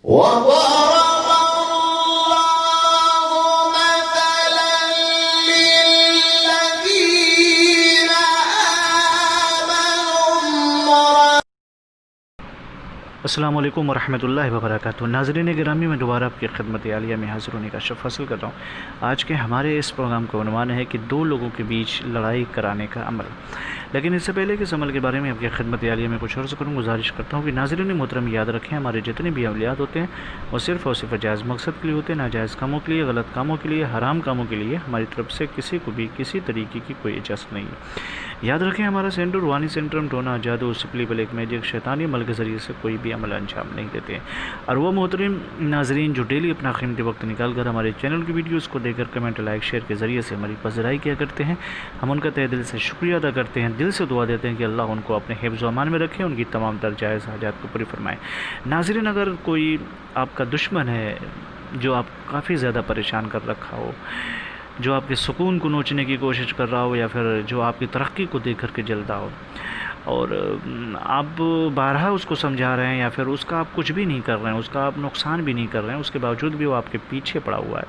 अस्सलामु अलैकुम वरहमतुल्लाहि वबरकातुहू। नाज़रीन गिरामी, में दोबारा आपकी खिदमत आलिया में हाज़िर होने का शर्फ़ हासिल करता हूँ। आज के हमारे इस प्रोग्राम का उन्वान है कि दो लोगों के बीच लड़ाई कराने का अमल। लेकिन इससे पहले कि इस अमल के बारे में आपकी खिदमत आलिया में कुछ अर्ज़ करूँ, गुजारिश करता हूँ कि नाज़रीन मोहतरम याद रखें, हमारे जितने भी अमलियात होते हैं वो सिर्फ़ और सिर्फ जायज़ मकसद के लिए होते हैं, नाजायज़ कामों के लिए, गलत कामों के लिए, हराम कामों के लिए हमारी तरफ से किसी को भी किसी तरीके की कोई इजाज़त नहीं है। याद रखें, हमारा सेंटर रूहानी सेंटर, हम टोना, जादू, सिपली, ब्लैक मैजिक, शैतानी अमल के ज़रिए से कोई भी अमल अंजाम नहीं देते। और वो मोहतरम नाज़रीन जो डेली अपना कीमती वक्त निकाल कर हमारे चैनल की वीडियोज़ को देखकर कमेंट, लाइक, शेयर के ज़रिए से हमारी पज़राई किया करते हैं, हम उनका तहे दिल से शुक्रिया अदा करते हैं, दिल से दुआ देते हैं कि अल्लाह उनको अपने हिफ्ज़ व अमान में रखे, उनकी तमाम तर जायज़ हाजात को पूरी फरमाए। नाज़रीन, अगर कोई आपका दुश्मन है जो आप काफ़ी ज़्यादा परेशान कर रखा हो, जो आपके सुकून को नोचने की कोशिश कर रहा हो, या फिर जो आपकी तरक्की को देख कर के जलता हो, और आप बारहा उसको समझा रहे हैं या फिर उसका आप कुछ भी नहीं कर रहे हैं, उसका आप नुकसान भी नहीं कर रहे हैं, उसके बावजूद भी वो आपके पीछे पड़ा हुआ है,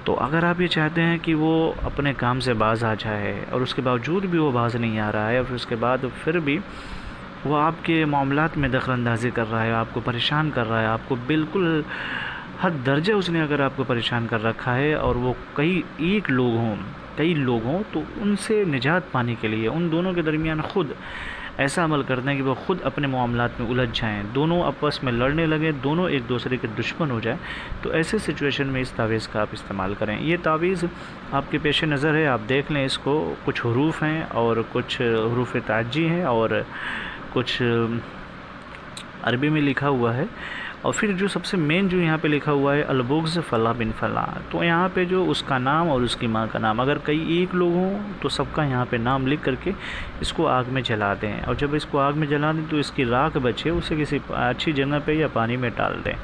तो अगर आप ये चाहते हैं कि वो अपने काम से बाज़ आ जाए और उसके बावजूद भी वो बाज़ नहीं आ रहा है, और फिर उसके बाद फिर भी वो आपके मामलात में दखलंदाजी कर रहा है, आपको परेशान कर रहा है, आपको बिल्कुल हद दर्जे उसने अगर आपको परेशान कर रखा है, और वो कई लोग हों, तो उनसे निजात पाने के लिए उन दोनों के दरमियान ख़ुद ऐसा अमल करते हैं कि वो ख़ुद अपने मामलात में उलझ जाएँ, दोनों आपस में लड़ने लगें, दोनों एक दूसरे के दुश्मन हो जाएं, तो ऐसे सिचुएशन में इस तावीज़ का आप इस्तेमाल करें। ये तावीज़ आपके पेश नज़र है, आप देख लें इसको। कुछ हरूफ हैं और कुछ हरूफ ताजी हैं और कुछ अरबी में लिखा हुआ है, और फिर जो सबसे मेन जो यहाँ पे लिखा हुआ है अलबुग़्ज़ फ़ला बिन फ़ला, तो यहाँ पे जो उसका नाम और उसकी माँ का नाम, अगर कई एक लोग हों तो सबका यहाँ पे नाम लिख करके इसको आग में जला दें, और जब इसको आग में जला दें तो इसकी राख बचे उसे किसी अच्छी जगह पे या पानी में डाल दें।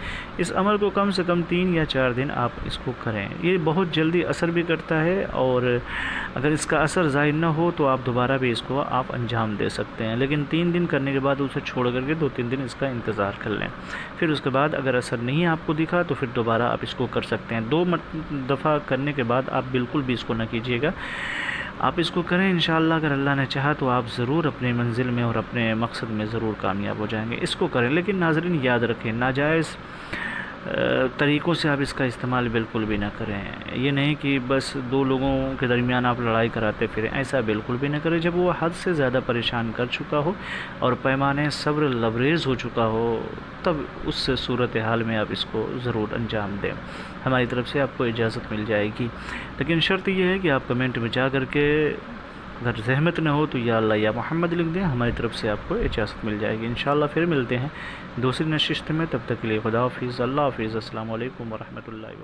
इस अमल को कम से कम 3 या 4 दिन आप इसको करें, ये बहुत जल्दी असर भी करता है, और अगर इसका असर ज़ाहिर न हो तो आप दोबारा भी इसको आप अंजाम दे सकते हैं, लेकिन 3 दिन करने के बाद उसे छोड़ करके 2-3 दिन इसका इंतज़ार कर लें। फिर उसके बाद अगर असर नहीं आपको दिखा तो फिर दोबारा आप इसको कर सकते हैं। 2 दफ़ा करने के बाद आप बिल्कुल भी इसको न कीजिएगा, आप इसको करें। इंशाअल्लाह अगर अल्लाह ने चाहा तो आप ज़रूर अपने मंजिल में और अपने मकसद में ज़रूर कामयाब हो जाएंगे। इसको करें, लेकिन नाज़रीन याद रखें, नाजायज़ तरीक़ों से आप इसका इस्तेमाल बिल्कुल भी ना करें। ये नहीं कि बस 2 लोगों के दरमियान आप लड़ाई कराते फिरें, ऐसा बिल्कुल भी ना करें। जब वो हद से ज़्यादा परेशान कर चुका हो और पैमाने सब्र लबरेज़ हो चुका हो, तब उस सूरत हाल में आप इसको ज़रूर अंजाम दें। हमारी तरफ से आपको इजाज़त मिल जाएगी, लेकिन शर्त यह है कि आप कमेंट में जा कर के अगर ज़हमत न हो तो या अल्लाह या मोहम्मद लिख दें, हमारी तरफ से आपको इजाज़त मिल जाएगी। इंशाअल्लाह फिर मिलते हैं दूसरी नशिस्त में, तब तक के लिए खुदा हाफ़िज़, अल्लाह हाफ़िज़, अस्सलामु अलैकुम वरहमतुल्लाहि।